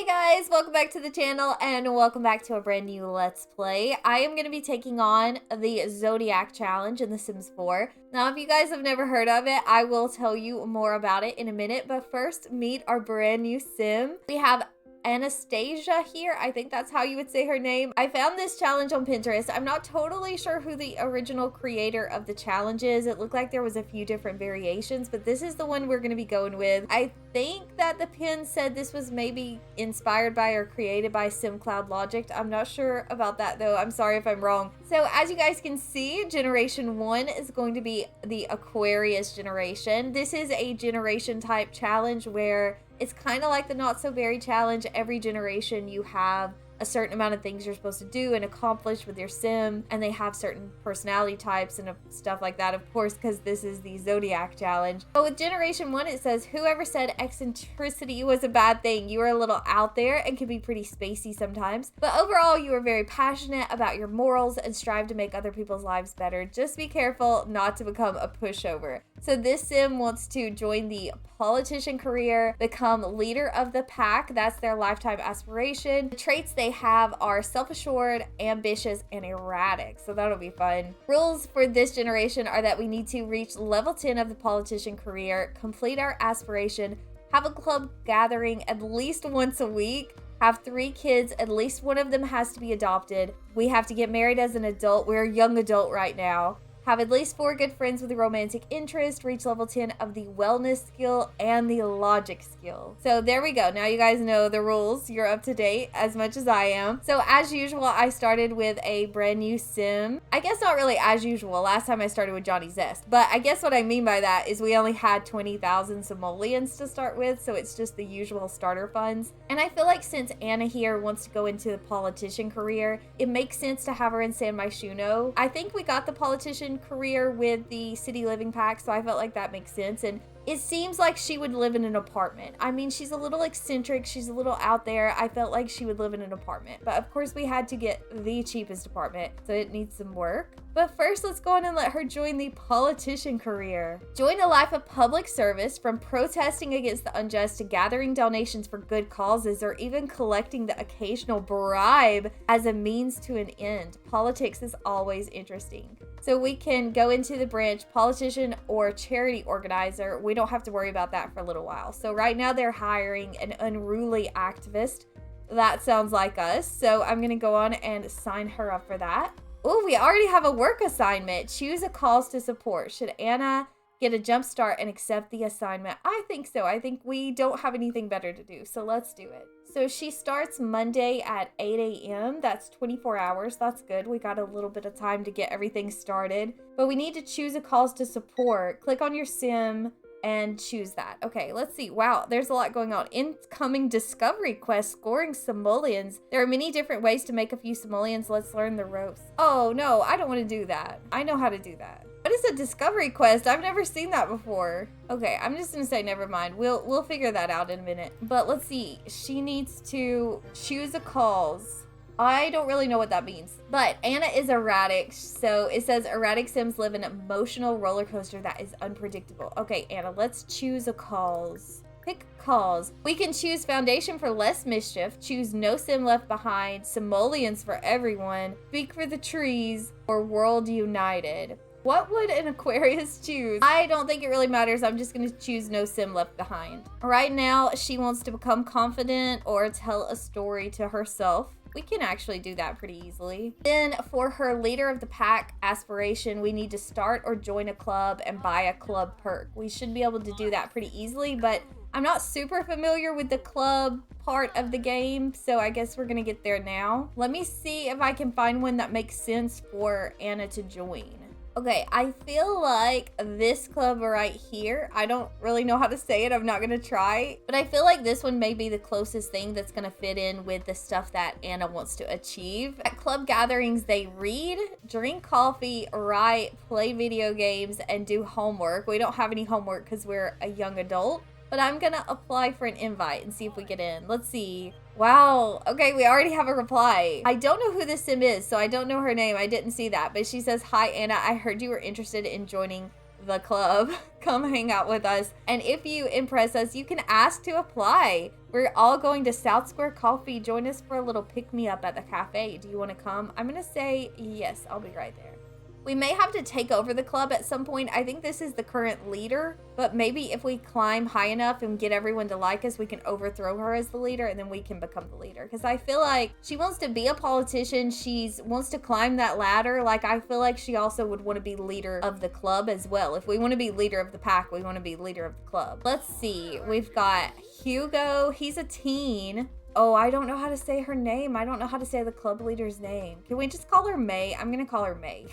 Hey guys, welcome back to the channel and welcome back to a brand new Let's Play. I am going to be taking on the Zodiac challenge in The Sims 4. Now, if you guys have never heard of it, I will tell you more about it in a minute. But first, meet our brand new Sim. We have Anastasia here. I think that's how you would say her name. I found this challenge on Pinterest. I'm not totally sure who the original creator of the challenge is. It looked like there was a few different variations, but this is the one we're going to be going with. I think that the pin said this was maybe inspired by or created by SimCloud Logic. I'm not sure about that though. I'm sorry if I'm wrong. So as you guys can see, generation 1 is going to be the Aquarius generation. This is a generation type challenge where it's kind of like the Not So Very challenge. Every generation you have a certain amount of things you're supposed to do and accomplish with your sim, and they have certain personality types and stuff like that, of course, because this is the Zodiac challenge. But with generation 1, it says, whoever said eccentricity was a bad thing, you are a little out there and can be pretty spacey sometimes. But overall, you are very passionate about your morals and strive to make other people's lives better. Just be careful not to become a pushover. So this sim wants to join the politician career, become leader of the pack. That's their lifetime aspiration. The traits they have are self-assured, ambitious, and erratic. So that'll be fun. Rules for this generation are that we need to reach level 10 of the politician career, complete our aspiration, have a club gathering at least once a week, have 3 kids, at least one of them has to be adopted. We have to get married as an adult. We're a young adult right now. Have at least 4 good friends with a romantic interest, reach level 10 of the wellness skill and the logic skill. So there we go. Now you guys know the rules. You're up to date as much as I am. So as usual, I started with a brand new sim. I guess not really as usual. Last time I started with Johnny Zest. But I guess what I mean by that is we only had 20,000 simoleons to start with. So it's just the usual starter funds. And I feel like since Anna here wants to go into the politician career, it makes sense to have her in San Myshuno. I think we got the politician career with the city living pack, so I felt like that makes sense. And it seems like she would live in an apartment. I mean, she's a little eccentric, she's a little out there. I felt like she would live in an apartment, but of course we had to get the cheapest apartment, so it needs some work. But first, let's go on and let her join the politician career. Join a life of public service, from protesting against the unjust to gathering donations for good causes, or even collecting the occasional bribe as a means to an end. Politics is always interesting. So we can go into the branch politician or charity organizer. We don't have to worry about that for a little while. So right now they're hiring an unruly activist. That sounds like us. So I'm going to go on and sign her up for that. Oh, we already have a work assignment. Choose a cause to support. Should Anna get a jump start and accept the assignment? I think so. I think we don't have anything better to do. So let's do it. So she starts Monday at 8 a.m. That's 24 hours. That's good. We got a little bit of time to get everything started. But we need to choose a cause to support. Click on your sim and choose that. Okay, let's see. Wow, there's a lot going on. Incoming discovery quest, scoring simoleons. There are many different ways to make a few simoleons. Let's learn the ropes. Oh no, I don't want to do that. I know how to do that. What is a discovery quest? I've never seen that before. Okay, I'm just gonna say never mind. We'll figure that out in a minute. But let's see. She needs to choose a cause. I don't really know what that means. But Anna is erratic, so it says erratic sims live an emotional roller coaster that is unpredictable. Okay, Anna, let's choose a cause. Pick cause. We can choose foundation for less mischief, choose no sim left behind, simoleons for everyone, speak for the trees, or world united. What would an Aquarius choose? I don't think it really matters. I'm just going to choose no sim left behind. Right now, she wants to become confident or tell a story to herself. We can actually do that pretty easily. Then for her leader of the pack aspiration, we need to start or join a club and buy a club perk. We should be able to do that pretty easily, but I'm not super familiar with the club part of the game, so I guess we're gonna get there now. Let me see if I can find one that makes sense for Anna to join. Okay, I feel like this club right here, I don't really know how to say it, I'm not gonna try, but I feel like this one may be the closest thing that's gonna fit in with the stuff that Anna wants to achieve. At club gatherings, they read, drink coffee, write, play video games, and do homework. We don't have any homework because we're a young adult, but I'm gonna apply for an invite and see if we get in. Let's see. Wow, okay, we already have a reply. I don't know who this sim is, so I don't know her name. I didn't see that, but she says, "Hi Anna, I heard you were interested in joining the club. Come hang out with us. And if you impress us, you can ask to apply. We're all going to South Square Coffee. Join us for a little pick-me-up at the cafe. Do you want to come? I'm going to say yes. I'll be right there. We may have to take over the club at some point. I think this is the current leader, but maybe if we climb high enough and get everyone to like us, we can overthrow her as the leader and then we can become the leader. Because I feel like she wants to be a politician. She wants to climb that ladder. Like, I feel like she also would want to be leader of the club as well. If we want to be leader of the pack, we want to be leader of the club. Let's see. We've got Hugo. He's a teen. Oh, I don't know how to say her name. I don't know how to say the club leader's name. Can we just call her May? I'm going to call her May.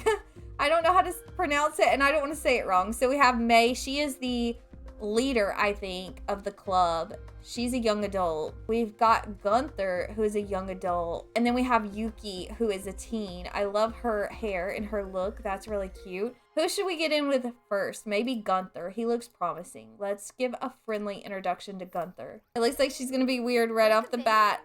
I don't know how to pronounce it, and I don't want to say it wrong. So we have May. She is the leader, I think, of the club. She's a young adult. We've got Gunther, who is a young adult. And then we have Yuki, who is a teen. I love her hair and her look. That's really cute. Who should we get in with first? Maybe Gunther. He looks promising. Let's give a friendly introduction to Gunther. It looks like she's going to be weird right off the bat.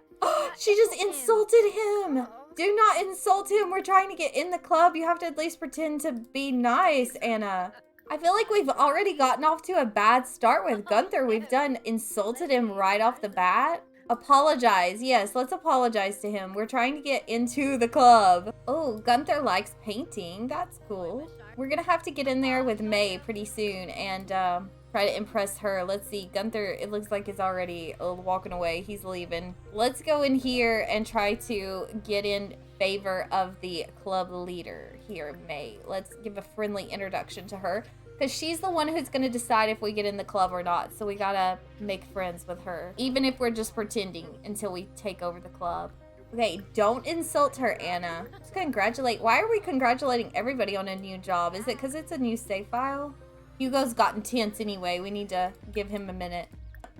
She just insulted him. Do not insult him. We're trying to get in the club. You have to at least pretend to be nice, Anna. I feel like we've already gotten off to a bad start with Gunther. We've insulted him right off the bat. Apologize. Yes, let's apologize to him. We're trying to get into the club. Oh, Gunther likes painting. That's cool. We're gonna have to get in there with May pretty soon and try to impress her. Let's see. Gunther, it looks like, is already walking away. He's leaving. Let's go in here and try to get in favor of the club leader here, May. Let's give a friendly introduction to her because she's the one who's going to decide if we get in the club or not. So we got to make friends with her, even if we're just pretending until we take over the club. Okay, don't insult her, Anna. Just congratulate. Why are we congratulating everybody on a new job? Is it because it's a new save file? Hugo's gotten tense anyway. We need to give him a minute.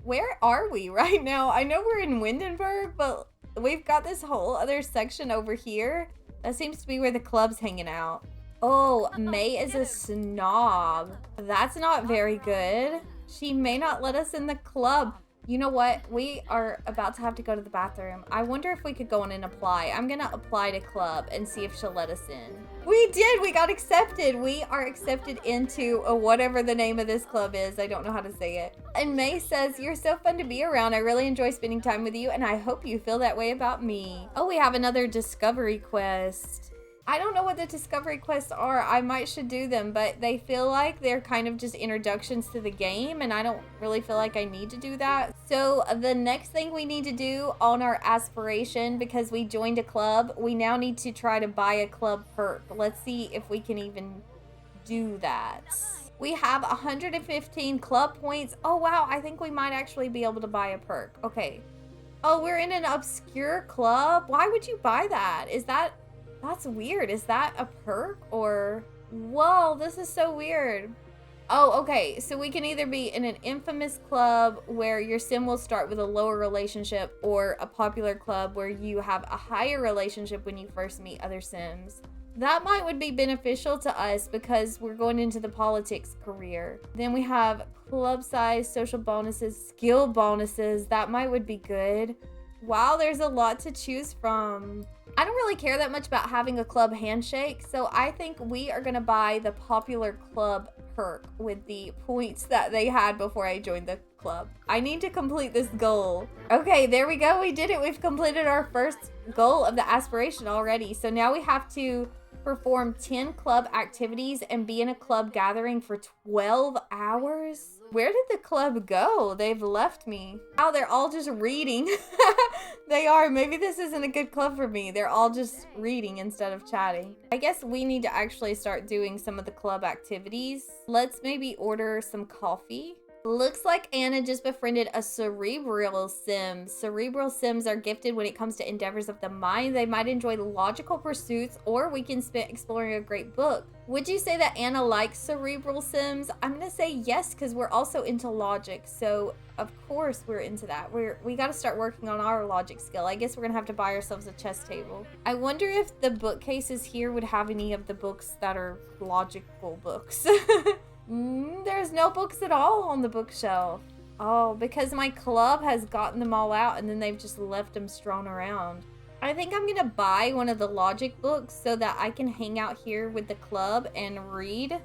Where are we right now? I know we're in Windenburg, but we've got this whole other section over here. That seems to be where the club's hanging out. Oh, May is a snob. That's not very good. She may not let us in the club. You know what? We are about to have to go to the bathroom. I wonder if we could go in and apply. I'm gonna apply to club and see if she'll let us in. We did! We got accepted! We are accepted into whatever the name of this club is. I don't know how to say it. And May says, "You're so fun to be around. I really enjoy spending time with you, and I hope you feel that way about me." Oh, we have another discovery quest. I don't know what the discovery quests are. I might should do them, but they feel like they're kind of just introductions to the game, and I don't really feel like I need to do that. So the next thing we need to do on our aspiration, because we joined a club, we now need to try to buy a club perk. Let's see if we can even do that. We have 115 club points. Oh, wow. I think we might actually be able to buy a perk. Okay. Oh, we're in an obscure club. Why would you buy that? That's weird. Is that a perk or... Whoa, this is so weird. Oh, okay. So we can either be in an infamous club where your sim will start with a lower relationship, or a popular club where you have a higher relationship when you first meet other sims. That would be beneficial to us because we're going into the politics career. Then we have club size, social bonuses, skill bonuses. That would be good. Wow, there's a lot to choose from. I don't really care that much about having a club handshake, so I think we are going to buy the popular club perk with the points that they had before I joined the club. I need to complete this goal. Okay, there we go. We did it. We've completed our first goal of the aspiration already. So now we have to perform 10 club activities and be in a club gathering for 12 hours. Where did the club go? They've left me. Oh, they're all just reading. They are. Maybe this isn't a good club for me. They're all just reading instead of chatting. I guess we need to actually start doing some of the club activities. Let's maybe order some coffee. Looks like Anna just befriended a cerebral sim. Cerebral sims are gifted when it comes to endeavors of the mind. They might enjoy logical pursuits, or we can spend exploring a great book. Would you say that Anna likes cerebral sims? I'm gonna say yes, because we're also into logic. So of course we're into that. We got to start working on our logic skill. I guess we're gonna have to buy ourselves a chess table. I wonder if the bookcases here would have any of the books that are logical books. There's no books at all on the bookshelf. Oh, because my club has gotten them all out and then they've just left them strewn around. I think I'm gonna buy one of the logic books so that I can hang out here with the club and read.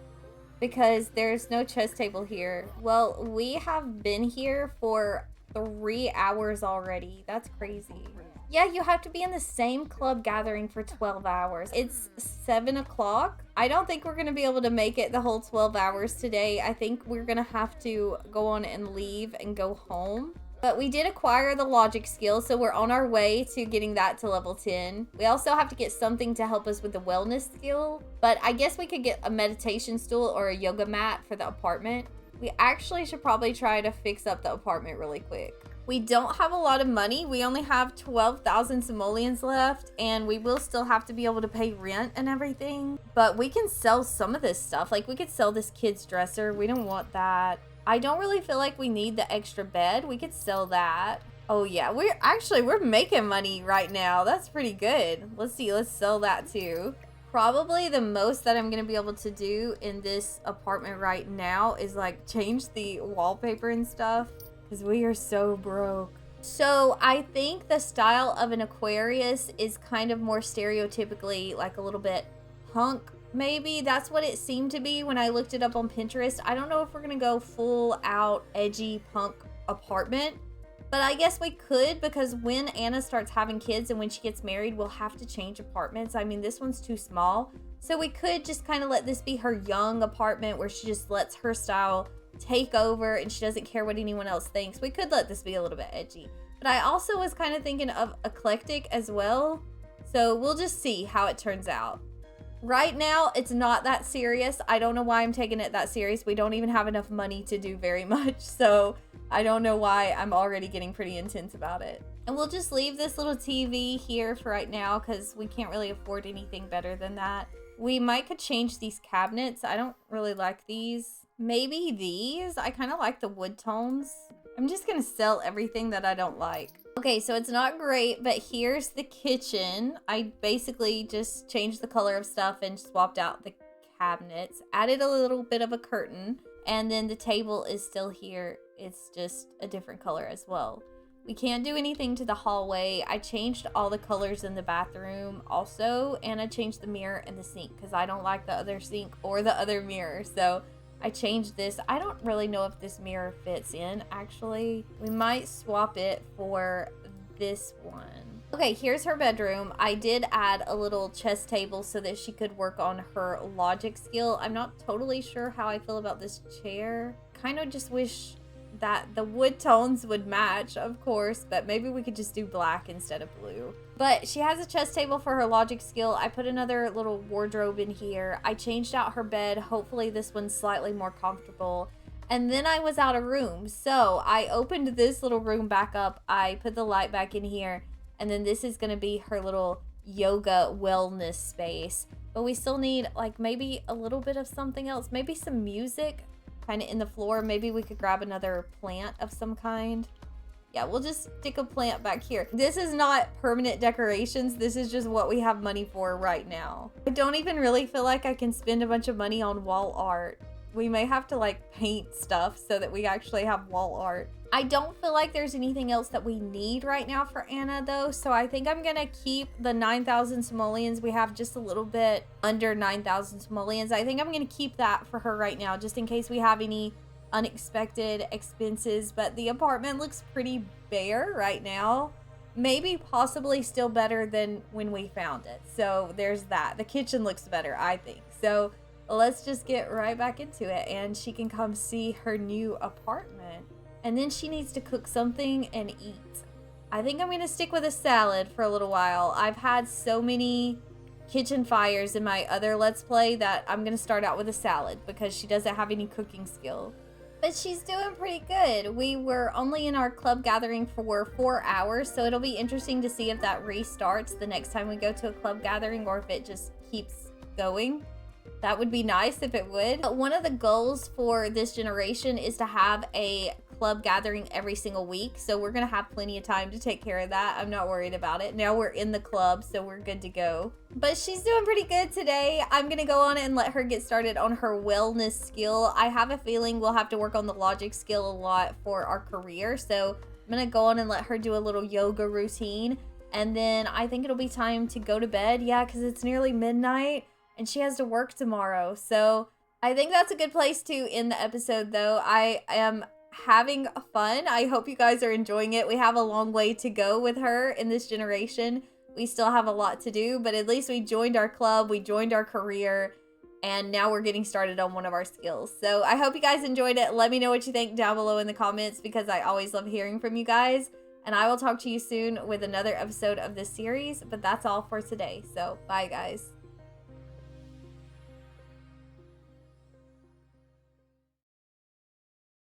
because there's no chess table here. Well, we have been here for 3 hours already. That's crazy. Yeah, you have to be in the same club gathering for 12 hours. It's 7 o'clock. I don't think we're going to be able to make it the whole 12 hours today. I think we're going to have to go on and leave and go home. But we did acquire the logic skill, so we're on our way to getting that to level 10. We also have to get something to help us with the wellness skill. But I guess we could get a meditation stool or a yoga mat for the apartment. We actually should probably try to fix up the apartment really quick. We don't have a lot of money. We only have 12,000 simoleons left, and we will still have to be able to pay rent and everything. But we can sell some of this stuff. Like, we could sell this kid's dresser. We don't want that. I don't really feel like we need the extra bed. We could sell that. Oh yeah, we're making money right now. That's pretty good. Let's see, let's sell that too. Probably the most that I'm gonna be able to do in this apartment right now is like change the wallpaper and stuff, because we are so broke. So I think the style of an Aquarius is kind of more stereotypically like a little bit punk. Maybe that's what it seemed to be when I looked it up on Pinterest. I don't know if we're gonna go full out edgy punk apartment, but I guess we could, because when Anna starts having kids and when she gets married, we'll have to change apartments. I mean, this one's too small. So we could just kind of let this be her young apartment where she just lets her style take over and she doesn't care what anyone else thinks. We could let this be a little bit edgy. But I also was kind of thinking of eclectic as well. So we'll just see how it turns out. Right now, it's not that serious. I don't know why I'm taking it that serious. We don't even have enough money to do very much. So I don't know why I'm already getting pretty intense about it. And we'll just leave this little TV here for right now because we can't really afford anything better than that. We could change these cabinets. I don't really like these. Maybe these. I kind of like the wood tones. I'm just going to sell everything that I don't like. Okay, so it's not great, but here's the kitchen. I basically just changed the color of stuff and swapped out the cabinets, added a little bit of a curtain, and then the table is still here. It's just a different color as well. We can't do anything to the hallway. I changed all the colors in the bathroom also, and I changed the mirror and the sink because I don't like the other sink or the other mirror. So I changed this. I don't really know if this mirror fits in, actually. We might swap it for this one. Okay, here's her bedroom. I did add a little chess table so that she could work on her logic skill. I'm not totally sure how I feel about this chair. Kind of just wish that the wood tones would match, of course, but maybe we could just do black instead of blue. But she has a chess table for her logic skill. I put another little wardrobe in here. I changed out her bed. Hopefully this one's slightly more comfortable. And then I was out of room. So I opened this little room back up. I put the light back in here. And then this is going to be her little yoga wellness space. But we still need like maybe a little bit of something else. Maybe some music kind of in the floor. Maybe we could grab another plant of some kind. Yeah, we'll just stick a plant back here. This is not permanent decorations. This is just what we have money for right now. I don't even really feel like I can spend a bunch of money on wall art. We may have to like paint stuff so that we actually have wall art. I don't feel like there's anything else that we need right now for Anna though. So I think I'm gonna keep the 9,000 simoleons. We have just a little bit under 9,000 simoleons. I think I'm gonna keep that for her right now, just in case we have any unexpected expenses. But the apartment looks pretty bare right now. Maybe possibly still better than when we found it. So there's that. The kitchen looks better, I think. So let's just get right back into it and she can come see her new apartment. And then she needs to cook something and eat. I think I'm going to stick with a salad for a little while. I've had so many kitchen fires in my other Let's Play that I'm going to start out with a salad because she doesn't have any cooking skill. But she's doing pretty good. We were only in our club gathering for 4 hours, so it'll be interesting to see if that restarts the next time we go to a club gathering or if it just keeps going. That would be nice if it would. But one of the goals for this generation is to have a club gathering every single week. So we're going to have plenty of time to take care of that. I'm not worried about it. Now we're in the club, so we're good to go. But she's doing pretty good today. I'm going to go on and let her get started on her wellness skill. I have a feeling we'll have to work on the logic skill a lot for our career. So I'm going to go on and let her do a little yoga routine. And then I think it'll be time to go to bed. Yeah, because it's nearly midnight. And she has to work tomorrow. So I think that's a good place to end the episode, though. I am having fun. I hope you guys are enjoying it. We have a long way to go with her in this generation. We still have a lot to do, but at least we joined our club, we joined our career, and now we're getting started on one of our skills. So I hope you guys enjoyed it. Let me know what you think down below in the comments, because I always love hearing from you guys. And I will talk to you soon with another episode of this series, but that's all for today. So bye, guys.